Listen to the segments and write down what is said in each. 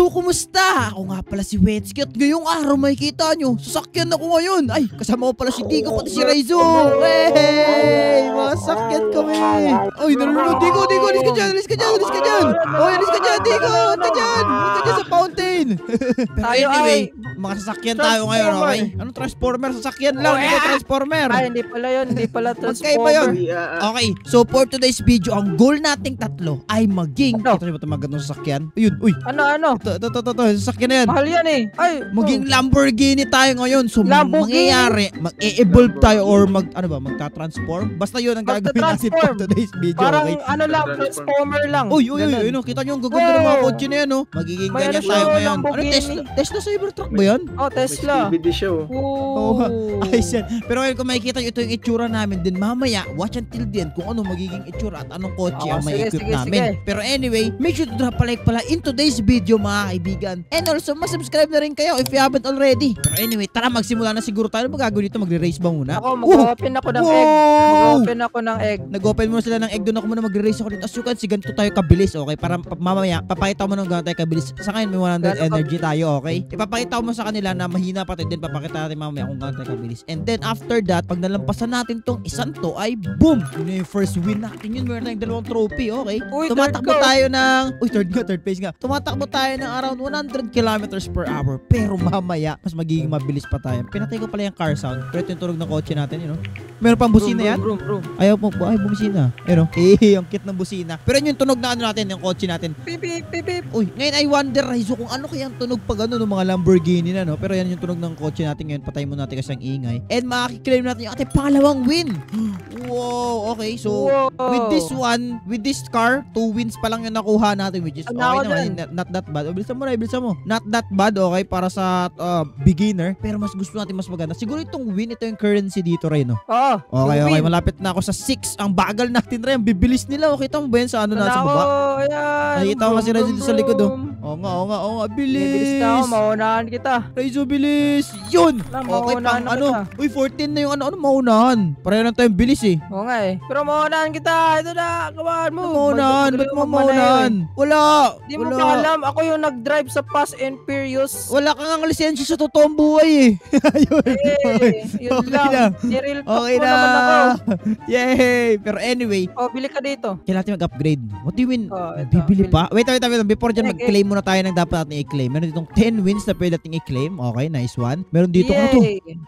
Hello, kumusta? Ako nga pala si Wetsky at ngayong araw makikita nyo, sasakyan ako ngayon. Ay, kasama ko pala si Digo pati si Raizo. Hey! Masakyan kami. Ay, nalulunod. Digo, alis ka dyan. Oy, alis ka dyan, Digo. Huwag ka dyan sa fountain. Pero anyway, mga sasakyan tayo ngayon, okay? Anong transformer? Sasakyan lang, hindi transformer. Ay, hindi pala yun. Hindi pala transformer. Magkaiba yun. Okay, so for today's video, ang goal nating tatlo ay maging... Ito na ba ito magandang sasakyan? Ayun, uy. Ano? Ito, sasakyan na yan. Mahal yan eh. Ay, maging Lamborghini tayo ngayon. So, Lamborghini? mangyayari, mag-e-evolve tayo or magta-transform. Basta yun ang gagawin natin for today's video. Parang okay? Transformer lang. Uy, kita nyo ang gaganda ng mga kotse na yan, no? Magiging ganyan tayo ngayon. Ano, Tesla Cybertruck ba yan? Oh, Tesla. May show. Ayos yan. Pero ngayon kung makikita nyo ito yung itsura namin din, mamaya, watch until the end kung ano magiging itsura at anong kotse ang may equip namin. Pero anyway, make sure to drop a like pala in today's video, mga kaibigan. And also, masubscribe na rin kayo if you haven't already. Pero anyway, tara magsimula na siguro tayo. Ano ba gagawin dito? Magre-race ba muna? Ako, mag-open ako ng egg. Nag-open muna sila ng egg. Doon ako muna magre-race ako dito. As you can see, ganito tayo kabilis, okay? Para mamaya, papakita mo nung gano'n tayo kabilis. Sa ngayon, may 100 energy tayo, okay? Ipapakita mo sa kanila na mahina pa tayo. Then, papakita natin mamaya kung gano'n tayo kabilis. And then, after that, pag nalampasan natin tong isang to, ay boom! Yun yung first win natin yun. Meron tayong 2 trophy, okay? Tumatakbo tayo ng... Uy, third place nga. Tumatakbo tayo ng around 100 kilometers per hour. Pero mamaya, mas magiging mabilis pa tayo. Pinatay ko pala yung car sound. Pero ito yung tunog ng kotse natin, you know? Meron pang busina yan? Ayaw mo po. Ay, bumisina. Ayun, ang cute ng busina. Pero yun yung tunog na ano natin, yung kotse natin. Pip, pip, pip, pip. Uy, ngayon I wonder, Raizo, kung ano kaya ang tunog pag ano ng mga Lamborghini na, no? Pero yan yung tunog ng kotse natin ngayon. Patayin mo natin kasi ang ingay. And makikiclaim natin yung ating pangalawang win. Wow, okay. So, with this car, 2 wins pa lang yung nakuha natin, which is okay naman. Not that bad. Bilisan mo. Not that bad, okay, para sa beginner. Pero mas gusto natin mas maganda. Siguro itong win, ito yung currency dito, Ray, no? Okay. Malapit na ako sa 6. Ang bagal natin, Ray. Ang bibilis nila. Kita mo ba yan sa ano na sa baba? Nakita mo kasi Raizo dito sa likod, oh. Oo nga. Bilis. Bilis na ako. Maunahan kita. Raizo, bilis. Yun. Okay, pang ano. Uy, 14 na yung ano maunahan. Pareho lang tayong bilis, eh. Oo nga, eh. Pero maunahan kita. Ito na. Gawaan mo. Maunahan. Ba't mo maunahan? Wala. Di mo ba alam? Ako yung nag-drive sa Fast and Furious. Wala kang lisensya sa totoong buhay, eh. Ayun. Yun lang. Niril talk mo naman ako. Yay. Pero anyway. Bili ka dito. Kailangan natin mag-upgrade. What do you mean? Bibili pa? Wait. Before dyan, mag-claim muna tayo ng dapat natin i-claim. Meron ditong 10 wins na pwede natin i-claim. Okay, nice one. Meron dito, ano to?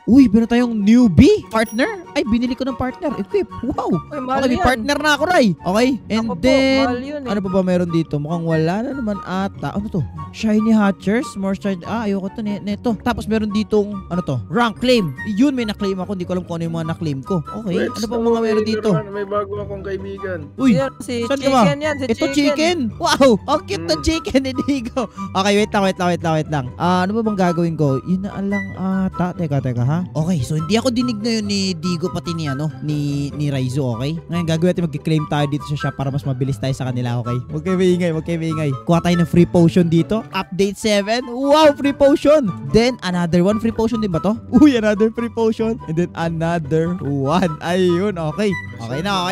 Uy, meron tayong newbie partner. Ay, binili ko ng partner. Equip. Wow. Okay, may partner na ako, Ray. Okay. And then, ano pa ba meron dito? Mukhang wala na naman ata. Ano to? Shiny Hatchers. More shiny. Ayoko to. Neto. Tapos meron ditong, ano to? Rank claim. Yun, may na-claim ako. Hindi ko alam kung ano yung mga na-claim ko. Okay. Ano pa mga meron dito? May bago akong kaibigan. Uy, si saan ka ba? Chicken yan. Ito chicken. Wow. Ang cute na chicken. Hindi ko. Okay, wait lang. Ano ba bang gagawin ko? Yun na lang ata. Teka ha. Okay, so hindi ako dinig na yun ni Digo pati ni Raizo, okay? Ngayon gagawin natin mag-claim tayo dito sa shop para mas mabilis tayo sa kanila, okay? Huwag kayo maingay. Kuha tayo ng free potion dito. Update 7. Wow, free potion. Then another one. Free potion din ba to? Uy, another free potion. And then another one. Ayun, okay. Okay na.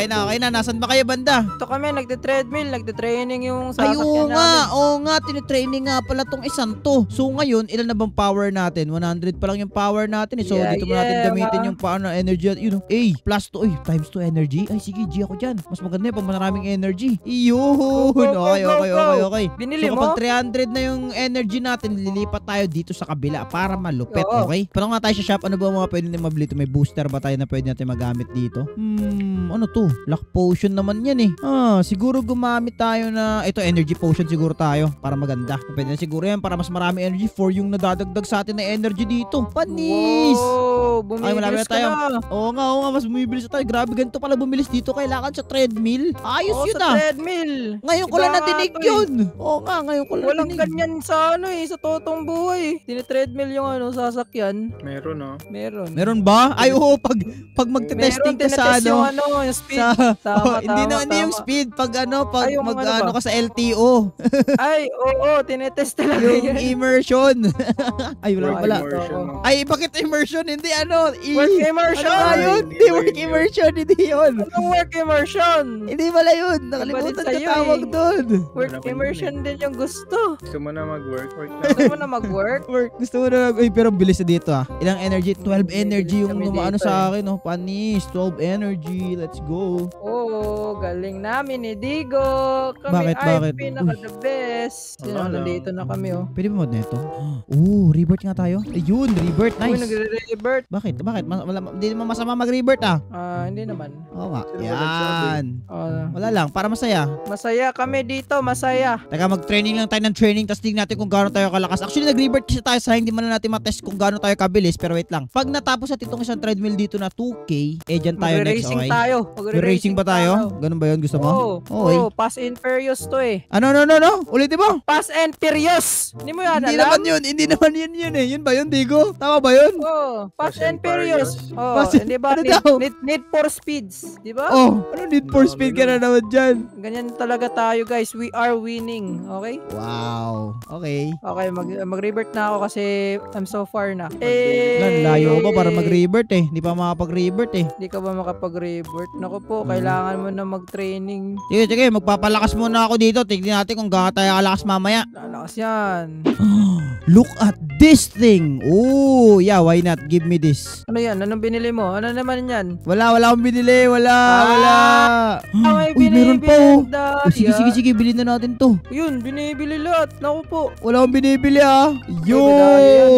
Nasaan ba kayo, banda? Ito kami, nagte-treadmill, nagte-training yung sasakyan namin. Oo nga, tinitraining nga pala tong isang to. So ngayon, ilan na bang power natin? 100 pa lang yung power natin, eh. So dito mo natin gamitin yung paano energy at plus 2, times 2 energy. Ay sige, G ako dyan. Mas maganda yung pag maraming energy. Iyun. Okay. Binili so mo? kapag 300 na yung energy natin, lilipat tayo dito sa kabila para malupit, okay? Pero nga tayo sa shop, ano ba mga pwede natin mabili? May booster ba tayo na pwede natin magamit dito? Ano to? Luck potion naman yan, eh. Siguro gumamit tayo na ito, energy potion siguro tayo para maganda. Pwede na siguro yan para mas marami energy for yung nadadagdag sa atin na energy dito. Panis! Wow, bumibilis ka na. Oo nga, mas bumibilis tayo. Grabe, ganito pala bumilis dito. Kailangan sa treadmill. Ayos yun, sa treadmill. Ngayon ko lang nadinig yun. Oo nga, ngayon ko lang nadinig. Walang ganyan sa sa totoong buhay. Tine-treadmill yung sasakyan. Meron ba? Ay, oo, pag magte-testing ka sa yung speed. Hindi yung speed. Pag mag-ano ka sa LTO. Ay, Oo, tinetest talaga Yung yan. immersion. Ay, wala Work pala. immersion. Oo. Ay, bakit immersion? Hindi ano. Work immersion! Ano nga yun? Hindi Hindi ba work yun? immersion. Hindi yun. Anong work immersion? Hindi pala yun. Nakalimutan Iba din ka sa'yo tawag eh. doon. Work Wala pa yun immersion din yung gusto. Gusto mo na mag-work? Work na. Gusto mo na mag-work? Work. Gusto mo na. Uy, pero bilis na dito ah. Ilang energy? 12 energy yung Kami lumaano dito, sa akin. Oh. Panis. 12 energy. Let's go. Oo, galing namin ni Digo. Kami Bakit, ay bakit? pinaka the best. Sino, Wala lang. nandito na kami oh. Pwede ba mod na ito? Oo, rebirth nga tayo. Ayun, rebirth. Uy, Nice. nagre-revert. Bakit? Bakit? Hindi naman masama mag-rebirth ah. Hindi naman. Oo nga. Sino ba nagsabi? Yan. Ah, Wala lang. Para masaya. masaya kami dito, masaya. Teka, mag-training lang tayo ng training tapos tignan natin kung gaano tayo kalakas. Actually, nag-rebirth kasi tayo sa hindi man na natin matest kung gaano tayo kabilis. Pero wait lang. Pag natapos at itong isang treadmill dito na 2K, eh dyan tayo next, Magre-racing okay? tayo. Racing ba tayo? Ganun ba yun? Gusto mo? Oo. Okay. Oo, Fast and Furious to eh. Ano? Ulitin mo? Fast and Furious! Hindi mo yan Hindi alam? naman yun. Hindi naman yun eh. Yun ba yun, Digo? Tama ba yun? Oo, Fast Fast and and Furious. Oo, Fast and- di ba? ano daw? Need for speeds. Di ba? Oh, ano need for speed ka na naman dyan? Ganyan talaga tayo guys. We are winning. Okay? Wow. Okay. Okay, mag-revert na ako kasi I'm so far na. Layo ko pa para mag-rebirth eh. Hindi pa makapag-rebirth eh. Hindi ka ba makapag-revert? Naku po, kailangan mo na mag-training. Sige. Magpapalakas muna ako dito. Tignan natin kung gaano tayo kalakas mamaya. Lalakas yan. Look at this thing. Oh, yeah, why not? Give me this. Ano yan? Anong binili mo? Ano naman yan? Wala akong binili. Wala. May Uy, meron pa oh. Dahlia. Sige, bilhin na natin to. Yun, binibili lahat. Naku po. Wala akong binibili ah. Yun!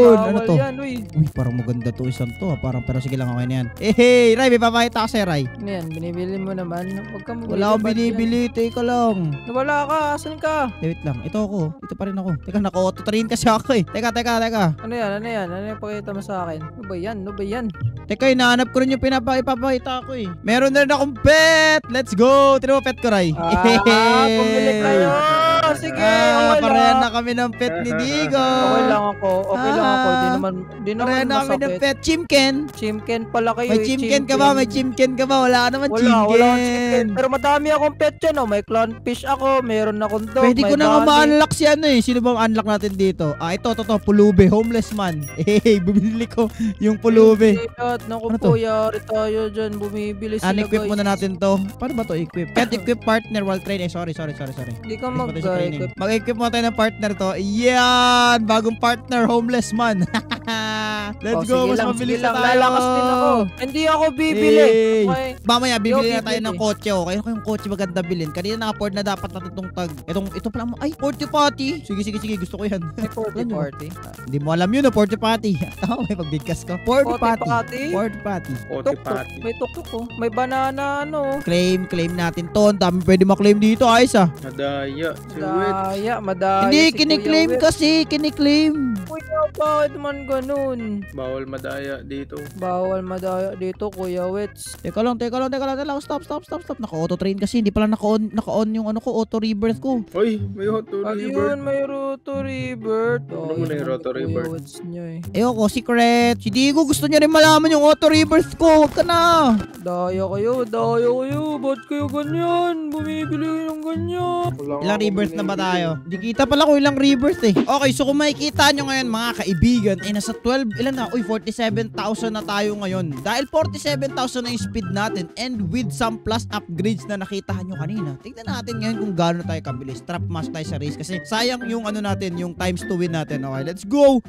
Yun. Ano to? Yan, uy. Uy, parang maganda to isang to ah. Parang, pero sige lang, okay na yan. Hey, Ray, may papakita ka sa'yo, Ray. Ano yan? Binibili mo naman. Huwag ka mabili. Wala akong ba't yan? binibili. Teka lang. Wala ka. Asan ka? Wait lang. Ito ako. Ito pa rin ako. Teka, naka-auto train kasi ako eh. Teka. Ano yan? Ano yung pakita mo sa akin? Ano ba yan? Teka, hinahanap ko rin yung ipapakita ko eh. Meron na rin akong pet! Let's go! Tino mo pet ko, Ray. Pumili kayo. Sige, okay parehan lang. na kami ng pet ni Digo. Okay lang ako. Di naman Parehan na kami ng masakit. pet. Chimken. Chimken pala kayo. May chimken ka ba? May chimken ka ba? Wala ka naman Wala akong chimken. chimken. Pero madami akong pet dyan. Oh. May clownfish ako. Meron akong dog. Pwede ko na nga ma-unlock si ano eh. Sino ba unlock natin dito? Ito. Pulube. Homeless man. Bumili ko yung pulube. Naku Ano to? po, yari tayo dyan. Bumibili sila Equip guys. muna natin to. Paano ba to equip? Can't equip partner while training. Sorry. Hindi ka Mas pati sa training. mag-equip. Mag-equip mo tayo ng partner to. Yan! Bagong partner, homeless man. Let's go, mas mabilis na tayo. Lalakas din ako. Hindi ako bibili. Hey. Okay. Mamaya, bibili Yo, na tayo bibili. ng kotse. Okay, ano kayong kotse maganda bilhin? Kanina na-afford na dapat natin itong tag. Ito pala mo. Ay, 40 party. Sige, gusto ko yan. May 40 Ano? party. Hindi mo alam yun, 40 party. May pagbigkas ko. 40 party. 40 party. Ote Tuk-tuk. pati. May tuk-tuk oh. May banana ano. Claim natin to. Ang dami pwede maklaim dito. Ayos ah. Madaya. Suwit. Madaya Hindi, si Kuya kiniklaim Wet. kasi. Kiniklaim. Kuya, bakit man ganun? Bawal madaya dito. Bawal madaya dito, Kuya Wets. Teka lang. Stop. Naka-auto train kasi. Hindi pala naka-on yung ano ko, auto rebirth ko. Hoy, may hot to river. Ayun, may roto rebirth. Ano mo na yung roto Kuya rebirth? Wets nyo eh. Ayoko, secret. Si Digo gusto niya rin malaman yung auto rebirth ko. Huwag ka na. Daya kayo. Ba't kayo ganyan? Bumibili ng ganyan. Ilang rebirth na ba tayo? Di kita pala ko ilang rebirth eh. Okay, so kung makikita nyo ngayon mga kaibigan, eh nasa 12, ilan na? Uy, 47,000 na tayo ngayon. Dahil 47,000 na yung speed natin and with some plus upgrades na nakita nyo kanina. Tignan natin ngayon kung gaano tayo kabilis. Trap mask tayo sa race kasi sayang yung ano natin, yung times to win natin. Okay, let's go!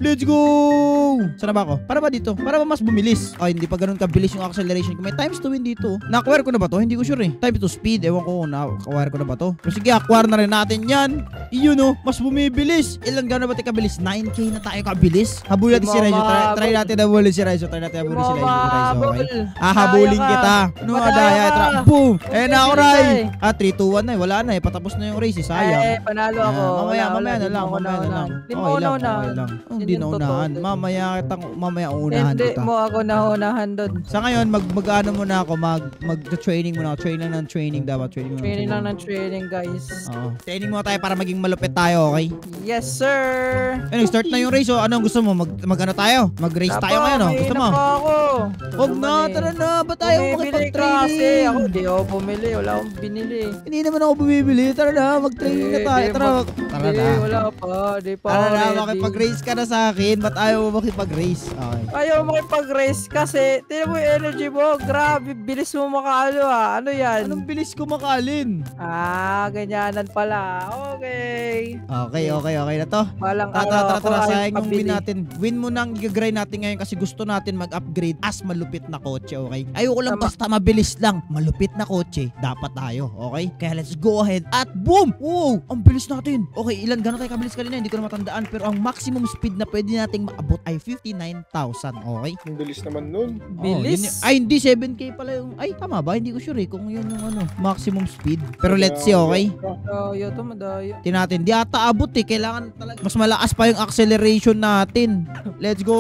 Sana ba ako? Para ba dito? Para ba mas bumilis? Ay, hindi pa ganun kabilis yung acceleration ko. May times to win dito. Na-acquire ko na ba to? Hindi ko sure eh. Time to speed. Ewan ko kung na-acquire ko na ba to. Pero sige, acquire na rin natin yan. Iyon oh, mas bumibilis. Ilan gano'n ba tayo kabilis? 9K na tayo kabilis. Habulin natin si Raizo. Try natin habulin si Raizo. Okay? Habulin kita. Ano nga daya? Boom! Eh na ako, Ray. 3, 2, 1 na eh. Wala na eh. Patapos na yung race eh. Sayang. Panalo ako. Mamaya na lang. Hindi mo unahan. Hindi na unahan. Mamaya unahan Hindi kita. mo ako naunahan doon. Sa ngayon, mag-ano muna ako, mag-training muna ako. Training dapat. Training lang ng training, guys. Oo. Training muna tayo para maging malupit tayo, okay? Yes, sir! Start na yung race, oh. Anong gusto mo? Mag-ano tayo? Mag-race tayo ngayon, oh. Gusto mo? Ako. Huwag na, naman eh. tara na. Ba't tayo Bumibili kasi. makipag-training? Ako, di ako bumili. Wala akong binili. Hindi naman ako bumibili. Tara na, mag-training na tayo. Tara, tara Hindi, na. wala pa. Di pa Tara ako na, ready. makipag-race ka na sa akin. Ba't ayaw mo makipag-race? Okay. Ayaw makipag-race kasi tingnan mo yung energy mo. Grabe, bilis mo makaano ah. Ano yan? Anong bilis ko makalin? Ganyanan pala. Okay. Okay na to. Balang Tara, araw ako ay sayang yung win pabili. natin. Win mo nang i-grind natin ngayon kasi gusto natin mag-upgrade as malupit na kotse, okay? Ayoko lang Tama. basta mabilis lang. Malupit na kotse, dapat tayo, okay? Kaya let's go ahead at boom! Wow! Ang bilis natin. Okay, gano'n tayo kabilis kanina? Hindi ko na matandaan. Pero ang maximum speed na pwede nating maabot ay 59,000, okay? Ang bilis naman nun. Bilis? Ay, hindi. 7K pala yung... Ay, tama ba? Hindi ko sure eh kung yun yung maximum speed. Pero let's see, okay? Madaya to, madaya. Tinatin, di ata abot eh. Kailangan talaga mas malakas pa yung acceleration natin. Let's go.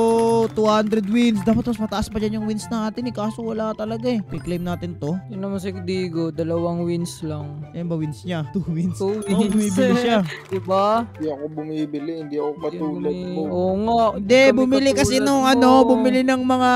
200 wins. Dapat mas mataas pa dyan yung wins natin eh. Kaso wala talaga eh. I-claim natin to. Yun naman si Digo, 2 wins lang. Ayan ba wins niya? 2 wins. 2 Oh, wins. bumibili siya. Diba? Hindi ako bumibili. Hindi ako katulad mo. Oo nga. Hindi, kami bumili kasi katulad nung mo. bumili ng mga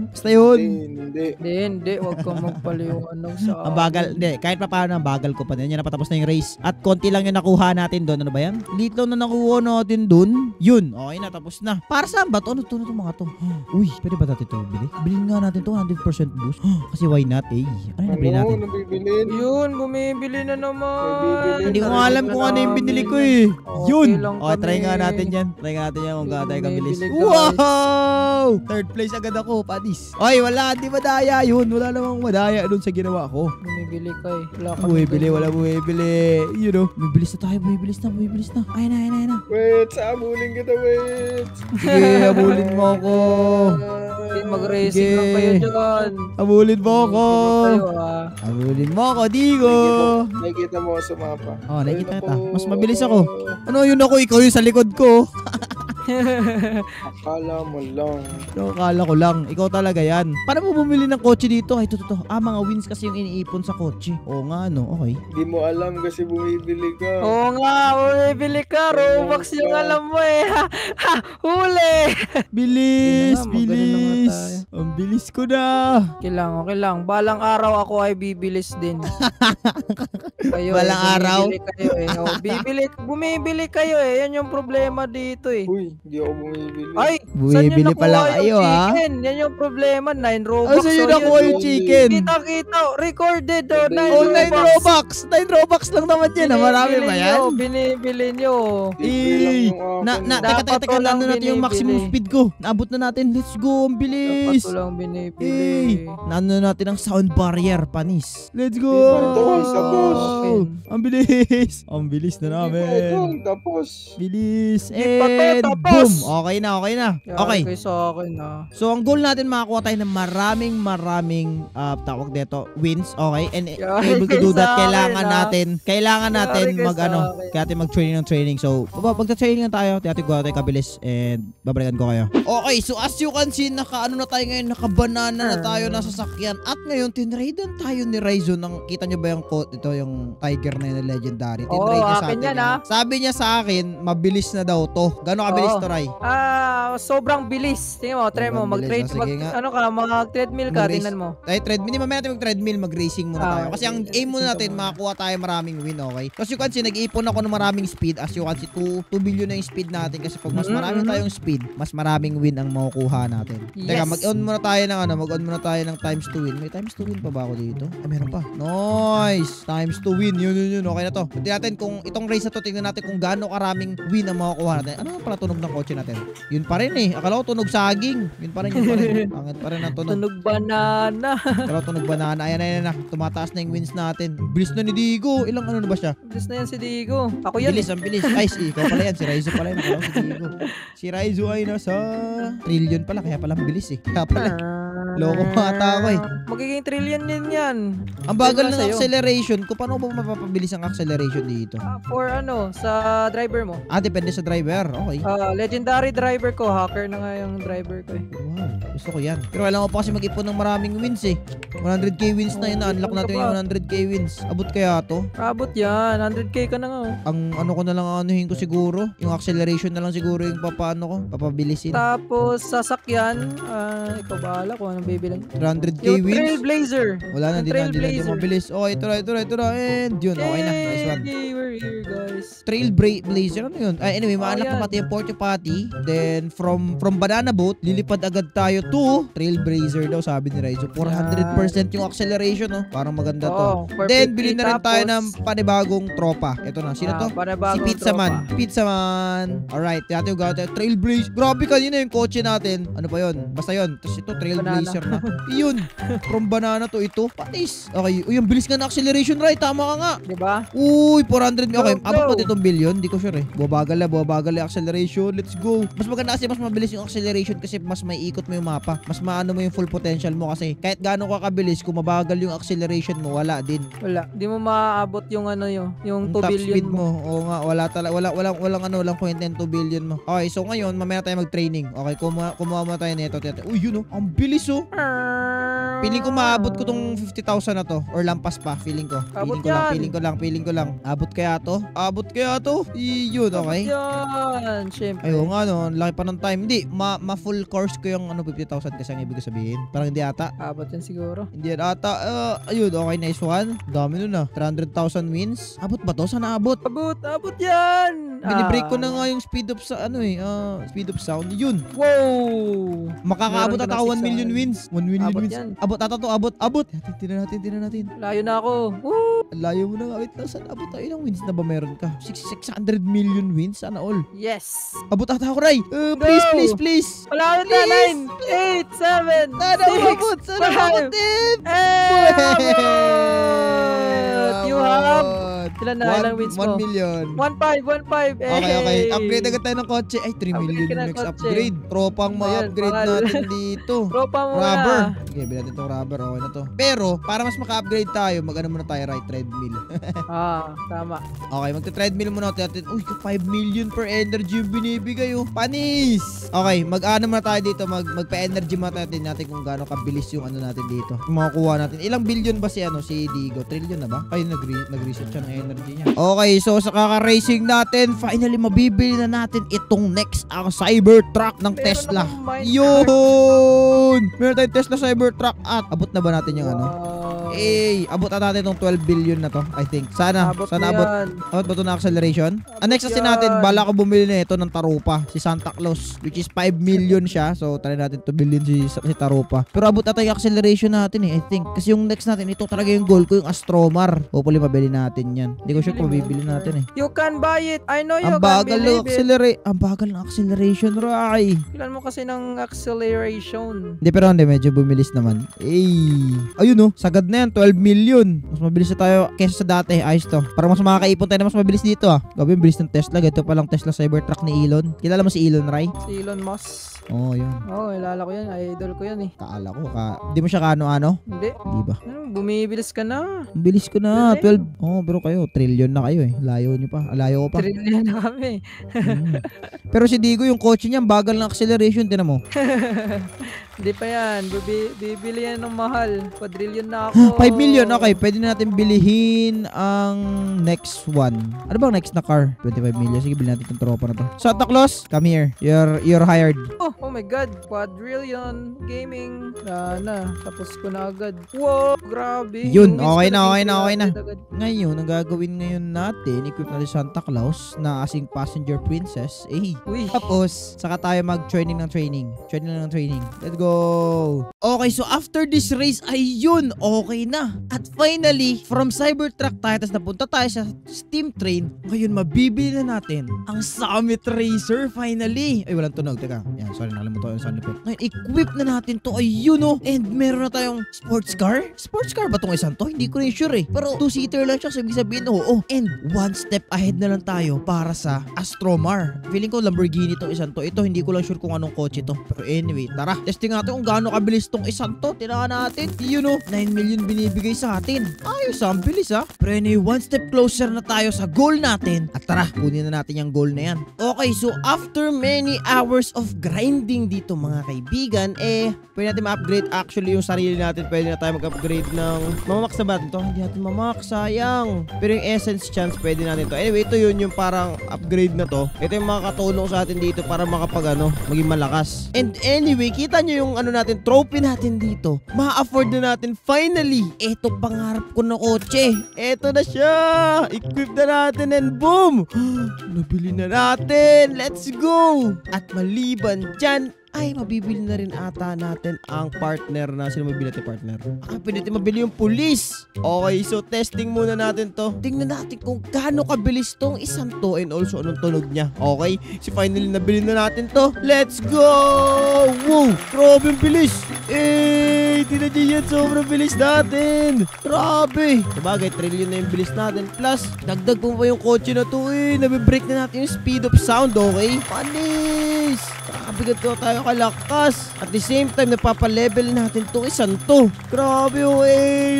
basta yun. Hindi. Hindi. Huwag kang magpaliwanag sa Ang bagal, hindi, kahit pa paano, ang bagal ko pa din. Yan, napatapos na yung race. At konti lang yung nakuha natin doon. Ano ba yan? Late lang na nakuha natin doon. Yun, okay na, tapos na. Para saan ba to? Ano to mga to? Uy, pwede ba natin ito ibili? Bilhin nga natin to, 100% boost. Kasi why not, eh? Ano yung nabili natin? Ano bibilin? Yun, bumibili na naman. Hindi ko nga alam kung ano yung binili ko eh. Okay Yun! lang Okay, try kami. nga natin yan. Try nga natin yan kung gaano tayo kabilis. Bumibili, guys. Wow! Third place agad ako, Padis. Oy, wala, di madaya yun. Wala namang madaya dun sa ginawa ko. Bumibili ka eh. Wala kami Bumibili, ganun. wala bumibili. You know. Bumibilis na tayo, bumibilis na. Ayun na. Wait, sabulin kita, wait. Sige, habulin mo ako. Mag-racing Sige. lang kayo dyan. Habulin mo ako. Bumibili kayo ah. Habulin mo ako, Digo. Nakikita mo ako sa mapa. Oh, nakikita Ayun kita. ako. Mas mabilis ako. Ano yun ako? Ikaw yung sa likod ko. Akala mo lang. No, akala ko lang. Ikaw talaga yan. Paano mo bumili ng kotse dito? Ay, ito. Mga wins kasi yung iniipon sa kotse. Oo nga, no. Okay. Hindi mo alam kasi bumibili ka. Oo nga, bumibili ka. Robux yung alam mo eh. Huli! Bilis, Yun na nga, magaling na nga bilis. tayo. Ang bilis ko na. Okay lang. Balang araw ako ay bibilis din. Kayo Balang araw? Bumibili kayo eh. Bumibili kayo eh. Yan yung problema dito eh. Uy, hindi ako bumibili. Ay, Bumibili saan pala yung kayo, nakuha ha? yung chicken? Yan yung problema. 9 Robux. Ano sa'yo So, nakuha yun. yung chicken? Kita. Recorded oh. 9 Oh, 9 Robux. Robux. 9 Robux lang naman yan. Marami ba yan? Binibili nyo. Eh, Dapat teka, walang ano natin yung maximum binibili. speed ko. Naabot na natin. Let's go. Ang Dapat bilis. walang binibili. Naano natin ang sound barrier, panis. Let's go. Tapos. Ang bilis. Ang bilis na namin. Tapos. Bilis. Di pa to And tapos. boom. Okay na. Okay. Kayo sa akin So, ang goal natin makakuha tayo ng maraming tawag dito, wins. Okay? And Yari able to kayo do that, sa akin, kailangan natin Yari kayo mag sa akin. kaya natin mag-training ng training. So, magta-training lang tayo. Tiyatigwa tayo kabilis and babalikan ko kayo. Okay, so as you can see, naka-ano na tayo ngayon, naka-banana na tayo nasa sasakyan. At ngayon, tinraidan tayo ni Raizo ng, kita nyo ba yung quote, ito yung tiger na yun na legendary. Oo, Tinrade niya sa akin atin. yan, yan. Sabi niya sa akin, mabilis na daw to. Gano'ng kabilis Oo. to, Ray? Sobrang bilis. Tingnan mo, try mo. Sobrang Mag-trade, bilis. Sige nga. mag-treadmill ka, Mag-race. tingnan mo. Ay, treadmill. Hindi mamaya natin mag-treadmill, mag-racing muna tayo. Kasi ang aim muna natin, Sige. makakuha tayo maraming win, okay? Kasi you can see, nag-iipon ako ng maraming speed. As you can see, 2 billion na yung speed natin. Kasi pag mas marami tayong speed, mas maraming win ang makukuha natin. Teka, Yes. mag-on muna tayo ng mag-on muna tayo ng times to win. May times to win pa ba ako dito? Ay, meron pa. Nice! Times to win. Yun. Okay na to. Tingnan natin kung itong race na to, tingnan natin kung gaano karaming win ang makukuha natin. Ano pala tunog ng kotse natin? Yun pa rin eh. Akala ko tunog saging. Yun pa rin. Pangit pa rin ang tunog. Tunog banana. Pero tunog banana. Ayan na. Tumataas na yung wins natin. Bilis na ni Digo. Ilang ano na ba siya? Bilis na yan si Digo. Ako yan. Bilis, ang bilis. Ay, ikaw pala yan. Si Raizo pala yan. Akala ko si Digo. Si Raizo ay nasa trillion pala. Kaya pala bilis eh. Kaya pala. Loko mata ako eh. Magiging trillion din yan. Ang bagal Depende ng sa'yo. acceleration ko. Paano ba mapapabilis ang acceleration dito? For sa driver mo. Depende sa driver. Okay. Legendary driver ko. Hacker na nga yung driver ko eh. Wow, gusto ko yan. Pero kailangan ko pa kasi mag-ipon ng maraming wins eh. 100k wins na yun. Na-unlock natin yung 100k wins. Abot kaya to? Abot yan. 100k ka na nga. Ang ano ko na lang anuhin ko siguro. Yung acceleration na lang siguro yung papaano ko. Papabilisin. Tapos sasakyan. Ikaw bahala kung ano Anong bibilan? 300k Yung wins. Trailblazer. Wala na, Yung hindi na Trailblazer. mabilis. Okay, ito na. And yun, okay na. Nice one. Yay, we're here, guys. Blazer, ano yun? Ay, anyway, ma-unlock na yan. pati yung Porcupati. Then, from Banana Boat, lilipad agad tayo to Trailblazer daw, sabi ni Rai. So, 400% yung acceleration, no? Parang maganda to. Oo, perfect. Then, bilhin na rin tayo Tapos, ng panibagong tropa. Ito na, sino to? Si panibagong Pizza tropa. Man. Pizza Man. Alright, yate yung gawin tayo. Trailblazer. Grabe kanina yung kotse natin. Ano pa yun? Basta yun. Tapos ito, Trailblazer na. Yun. From Banana to ito. Patis. Okay. Uy, ang bilis nga na acceleration, Rai. Tama ka nga. Diba? Uy, 400. Okay, Go, abot go. pa itong billion. Hindi ko sure eh. Bumabagal na acceleration. Let's go. Mas maganda kasi mas mabilis yung acceleration kasi mas may ikot mo yung mapa. Mas maano mo yung full potential mo kasi kahit gaano ka kabilis, kung mabagal yung acceleration mo, wala din. Wala. Di mo maaabot yung ano yung Yung 2 top billion speed mo. mo. Oo nga, walang kwenta yung 2 billion mo. Okay, so ngayon, mamaya tayo mag-training. Okay, kumuha mo tayo nito. Uy, yun oh. Ang bilis oh. Feeling ko maabot ko tong 50,000 na to or lampas pa, feeling ko. Abot Feeling ko lang. Abot kaya to? Yun, okay. Yan, syempre. Ayun nga no, ang laki pa ng time. Hindi, ma-full course ko yung 50,000 kasi ang ibig ko sabihin. Parang hindi ata. Abot yan siguro. Hindi yan ata. Ayun, okay, nice one. Dami nun ah. 300,000 wins. Abot ba to? Sana abot. Abot yan! Binibreak ko na nga yung speed of speed of sound. Yun. Wow! Makakaabot Meron ka ata ng 1 million 600. wins. 1 million Abot wins. yan. Abot ata to, abot. Tingnan natin. Layo na ako. Woo! Ang layo mo na nga. Wait, saan abot tayo? Ilang wins na ba meron ka? 600 million wins? Sana all. Yes! Abot ata ako, Ray. Please. Wala na, 9, 8, 7, Sana umabot. Sana umabot din. Abot! You have... Ilan na? Ilang wins mo? 1 million. 1.5. Okay. Upgrade agad tayo ng kotse. Ay, 3 million Upgrade ka yung ng next kotse. upgrade. Tropang Ayan, ma-upgrade bakal. natin dito. Tropa mo Rubber. na. Okay, bilhin natin itong rubber. Okay na to. Pero, para mas maka-upgrade tayo, mag-ano muna tayo, right? Treadmill. Tama. Okay, magta-treadmill muna natin. Uy, 5 million per energy yung binibigay, oh. Panis! Okay, mag-ano muna tayo dito. Magpa-energy muna natin kung gaano kabilis yung ano natin dito. Yung makakuha natin. Ilang billion ba si Digo? Trillion na ba? Ay, nag-reset siya ng energy niya. Okay, so sa kaka-racing natin, finally mabibili na natin itong next ang Cybertruck ng Meron Tesla. akong Minecraft. Yun! Meron tayong Tesla Cybertruck at abot na ba natin yung ano? Wow. Abot na natin itong 12 billion na to, I think. Sana abot. na yan. Abot ba ito na acceleration? Ang next kasi yan. natin, bala ko bumili na ito ng Tarupa, si Santa Claus, which is 5 million siya. So, try natin 2 billion si Tarupa. Pero abot na tayo yung acceleration natin I think. Kasi yung next natin, ito talaga yung goal ko, yung Astromar. Hopefully, mabili natin yan. Hindi ko sure kung mabibili natin You can buy it. I know you Ang can bagal ng believe it. Ang bagal ng acceleration, Ray. Kailan mo kasi ng acceleration. Hindi, medyo bumilis naman. Ayun sagad na yan, 12 million. Mas mabilis na tayo kesa sa dati. Ayos to. Para mas makakaipon tayo na mas mabilis dito Gabi, bilis ng Tesla. Ganito palang Tesla Cybertruck ni Elon. Kilala mo si Elon, Ray? Si Elon Musk. Oo, yun. Ilala ko yan. Idol ko yan Kaala ko. Hindi mo siya kaano-ano? Hindi. Di ba? Bumibilis ka na. Ang bilis ko na. Galing. 12. Pero kayo, trillion na kayo Layo nyo pa. Layo ko pa. Trillion na kami. Pero si Digo, yung kotse niya, ang bagal ng acceleration. Tinan mo. Hindi pa yan. Bibili yan ng mahal. Quadrillion na ako. 5 million. Okay, pwede na natin bilihin ang next one. Ano bang next na car? 25 million. Sige, bilhin natin itong tropa na to. Santa Claus, come here. You're hired. Oh my God. Quadrillion Gaming. Na. Tapos ko na agad. Wow, grabe. Yun, Yung okay wins na, ko okay na, okay na. agad. Ngayon, ang gagawin ngayon natin, equip natin Santa Claus na asing passenger princess. Uy. Tapos, saka tayo mag-training ng training. Let's go. Okay, so after this race, ayun, okay na. At finally, from Cybertruck tayo, tapos napunta tayo sa Steam Train. Ngayon, mabibili na natin ang Summit Racer, finally. Ay, walang tunog. Teka, yan, sorry, nakalimutan ko yung sound effect. Ngayon, equip na natin to, ayun And meron na tayong sports car. Sports car ba itong isang to? Hindi ko rin sure Pero 2-seater lang siya, so ibig sabihin, oo. And one step ahead na lang tayo para sa Astromar. Feeling ko Lamborghini itong isang to. Ito, hindi ko lang sure kung anong kotse to. Pero anyway, tara. Testing natin kung gaano kabilis tong isang to. Tinahan natin. 9 million binibigay sa atin. Ayos, ang bilis Pero anyway, one step closer na tayo sa goal natin. At tara, kunin na natin yung goal na yan. Okay, so after many hours of grinding upgrading dito mga kaibigan, pwede natin ma-upgrade actually yung sarili natin. Pwede na tayo mag-upgrade ng mamax na ba natin to? Hindi natin mamax, sayang. Pero yung essence chance, pwede natin to. Anyway, ito yun yung parang upgrade na to. Ito yung makakatulong sa atin dito para makapag maging malakas. And anyway, kita nyo yung natin, trophy natin dito. Ma-afford na natin finally. Ito pangarap ko na kotse. Ito na siya. Equip na natin and boom! Nabili na natin. Let's go! At maliban dyan, ay mabibili na rin ata natin ang partner na sino mabili natin partner. Pwede natin mabili yung police. Okay, so testing muna natin to. Tingnan natin kung gaano kabilis tong isang to and also anong tunog niya. Okay, so finally nabili na natin to. Let's go! Wow! Grabe ang bilis! Tingnan nyo yan, sobrang bilis natin. Grabe! Sabagay, trillion na yung bilis natin. Plus, dagdag po pa yung kotse na to Nabibreak na natin yung speed of sound, okay? Panis! Grabe ganito tayo kalakas. At the same time, napapalevel natin itong isang to. Grabe,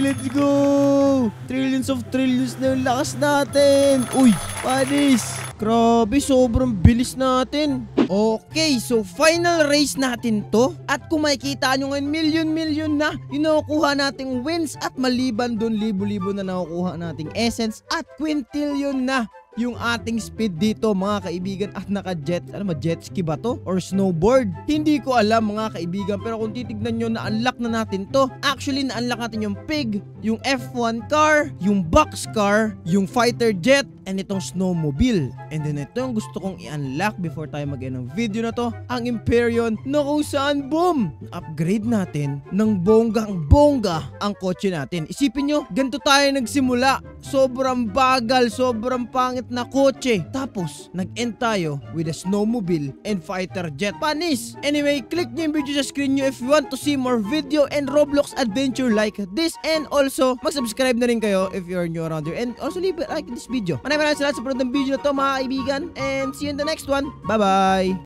let's go! Trillions of trillions na yung lakas natin. Uy, panis! Grabe, sobrang bilis natin. Okay, so final race natin to. At kung makikita nyo ngayon, million na yung nakukuha nating wins. At maliban dun, libo-libo na nakukuha nating essence. At quintillion na yung ating speed dito mga kaibigan. At naka-jet, jet ski ba to? Or snowboard? Hindi ko alam mga kaibigan. Pero kung titignan nyo, na-unlock na natin to. Actually, na-unlock natin yung pig, yung F1 car, yung box car, yung fighter jet, and itong snowmobile. And then ito yung gusto kong i-unlock before tayo mag-end ng video na to. Ang Imperion na kung saan, boom! Upgrade natin ng bonggang-bongga ang kotse natin. Isipin nyo, ganito tayo nagsimula. Sobrang bagal, sobrang pangit na kotse. Tapos, nag-end tayo with a snowmobile and fighter jet. Panis! Anyway, click nyo yung video sa screen nyo if you want to see more video and Roblox adventure like this. And also, mag-subscribe na rin kayo if you're new around here. And also, leave a like this video. Maraming salamat sa panood ng video na to mga kaibigan. And see you in the next one. Bye-bye!